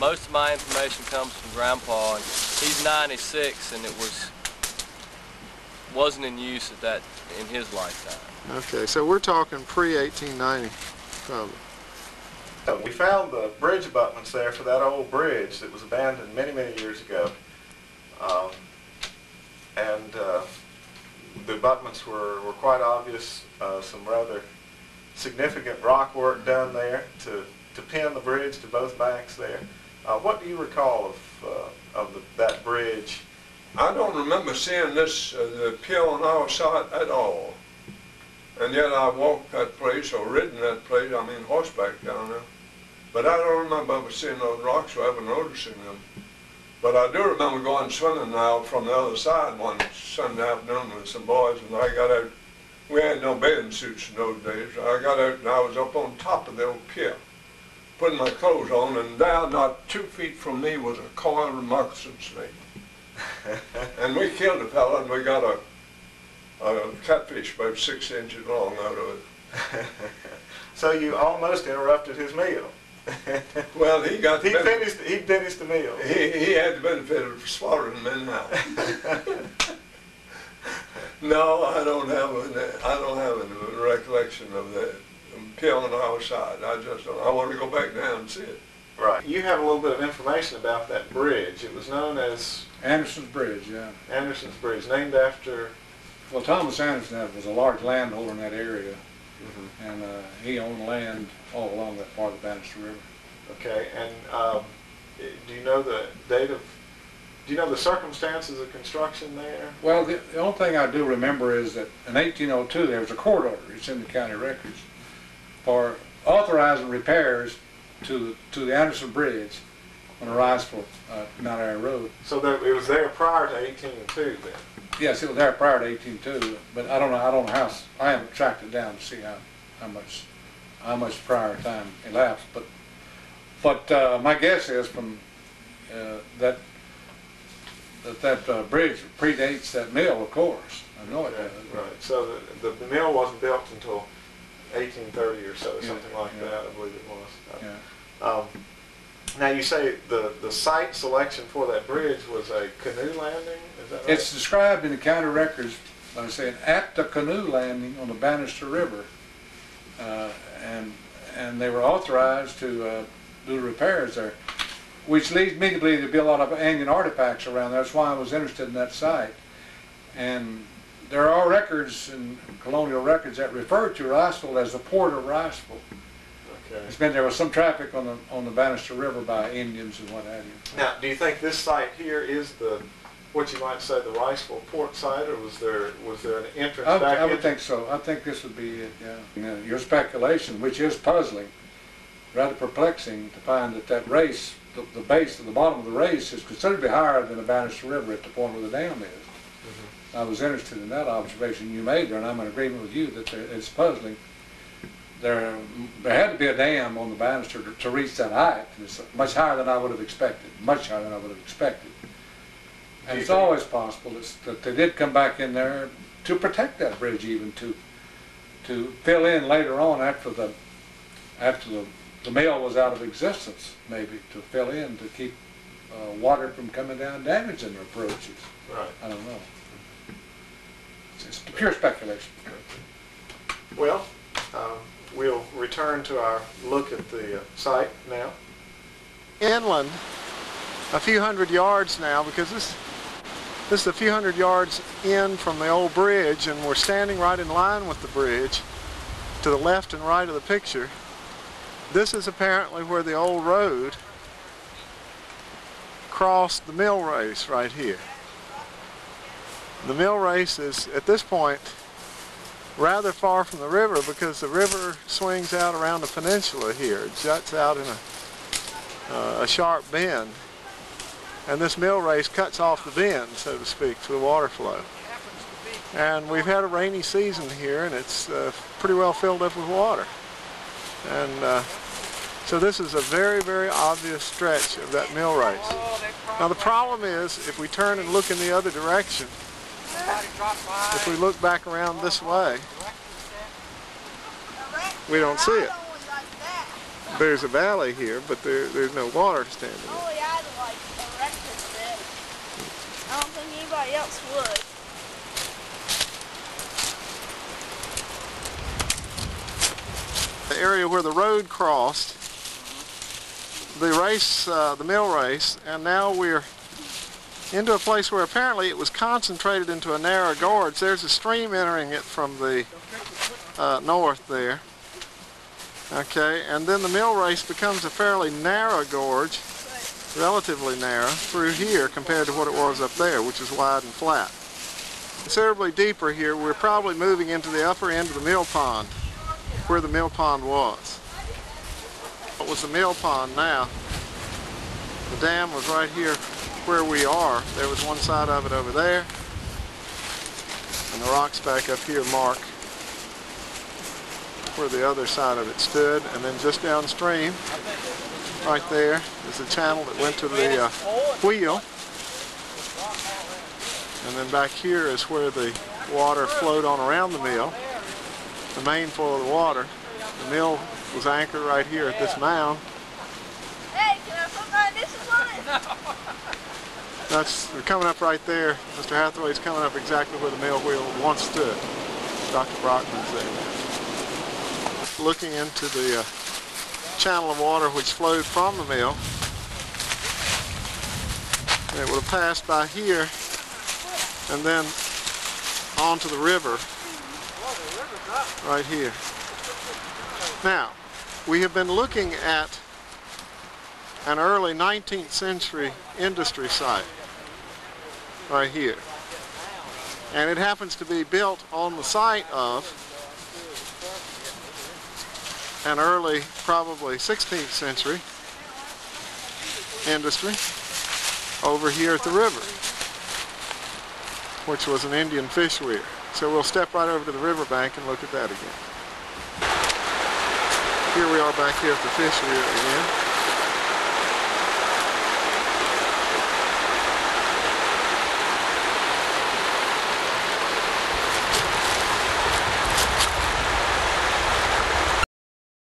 Most of my information comes from Grandpa, and he's 96, and it wasn't in use in his lifetime. Okay, so we're talking pre-1890, probably. We found the bridge abutments there for that old bridge that was abandoned many, many years ago. The abutments were quite obvious, some rather significant rock work done there to pin the bridge to both banks there. What do you recall of that bridge? I don't remember seeing the pier on our side at all. And yet I walked that place or ridden that place, I mean horseback down there. But I don't remember ever seeing those rocks or ever noticing them. But I do remember going swimming out from the other side one Sunday afternoon with some boys, and I got out. We had no bathing suits in those days. I got out and I was up on top of the old pier, putting my clothes on, and down not 2 feet from me was a coiled moccasin snake. And we killed a fella, and we got a catfish about 6 inches long out of it. So you almost interrupted his meal. Well, he finished the meal. He had the benefit of swallowing them anyhow. No, I don't have a recollection of that pier on our side. I just don't. I want to go back down and see it. Right. You have a little bit of information about that bridge. It was known as Anderson's Bridge, yeah. Anderson's Bridge, named after. Well, Thomas Anderson was a large landholder in that area, and he owned land all along that part of the Banister River. Okay, and do you know the date of? Do you know the circumstances of construction there? Well, the only thing I do remember is that in 1802 there was a court order. It's in the county records for authorizing repairs to the Anderson Bridge on the Riceville Mount Airy Road. So it was there prior to 1802 then. Yes, it was there prior to 1802, but I don't know how. I haven't tracked it down to see how much prior time elapsed. But my guess is from that bridge predates that mill, of course. I know it does. Right. So the mill wasn't built until 1830 or so, something like that. I believe it was. Yeah. Now you say the site selection for that bridge was a canoe landing. Is that right? It's described in the county records by saying at the canoe landing on the Banister River, and they were authorized to do repairs there, which leads me to believe there'd be a lot of Indian artifacts around there. That's why I was interested in that site. And there are records in colonial records that refer to Riceville as the port of Riceville. Okay. It's been there was some traffic on the Banister River by Indians and what have you. Now, do you think this site here is what you might say the Riceville port site, or was there an entrance back? I would think so. I think this would be it. Yeah. You know, your speculation, which is puzzling, rather perplexing to find that race, the base of the bottom of the race, is considerably higher than the Banister River at the point where the dam is. I was interested in that observation you made there, and I'm in agreement with you that it's puzzling. There had to be a dam on the Banister to reach that height. It's much higher than I would have expected. Much higher than I would have expected. And it's always possible that they did come back in there to protect that bridge, even to fill in later on after the mill was out of existence, maybe to fill in to keep water from coming down and damaging the approaches. Right. I don't know. It's pure speculation. Well, we'll return to our look at the site now. Inland, a few hundred yards now, because this is a few hundred yards in from the old bridge, and we're standing right in line with the bridge to the left and right of the picture. This is apparently where the old road crossed the mill race right here. The mill race is, at this point, rather far from the river because the river swings out around the peninsula here. It juts out in a sharp bend. And this mill race cuts off the bend, so to speak, to the water flow. And we've had a rainy season here, and it's pretty well filled up with water. And so this is a very, very obvious stretch of that mill race. Now the problem is, if we turn and look in the other direction, if we look back around this way, we don't see it. There's a valley here, but there's no water standing in. Oh yeah, I'd like erected it. I don't think anybody else would. The area where the road crossed, the mill race, and now we're into a place where apparently it was concentrated into a narrow gorge. There's a stream entering it from the north there. Okay, and then the mill race becomes a fairly narrow gorge, relatively narrow, through here compared to what it was up there, which is wide and flat. Considerably deeper here, we're probably moving into the upper end of the mill pond, where the mill pond was. What was the mill pond now? The dam was right here where we are. There was one side of it over there, and the rocks back up here mark where the other side of it stood, and then just downstream, right there, is a channel that went to the wheel, and then back here is where the water flowed on around the mill, the main flow of the water. The mill was anchored right here at this mound. Hey, can I put my initials on it? We're coming up right there. Mr. Hathaway's coming up exactly where the mill wheel once stood. Dr. Brockman's there. Looking into the channel of water which flowed from the mill. And it would have passed by here and then onto the river right here. Now, we have been looking at an early 19th century industry site right here. And it happens to be built on the site of an early, probably 16th century industry over here at the river, which was an Indian fish weir. So we'll step right over to the riverbank and look at that again. Here we are back here at the fish weir again.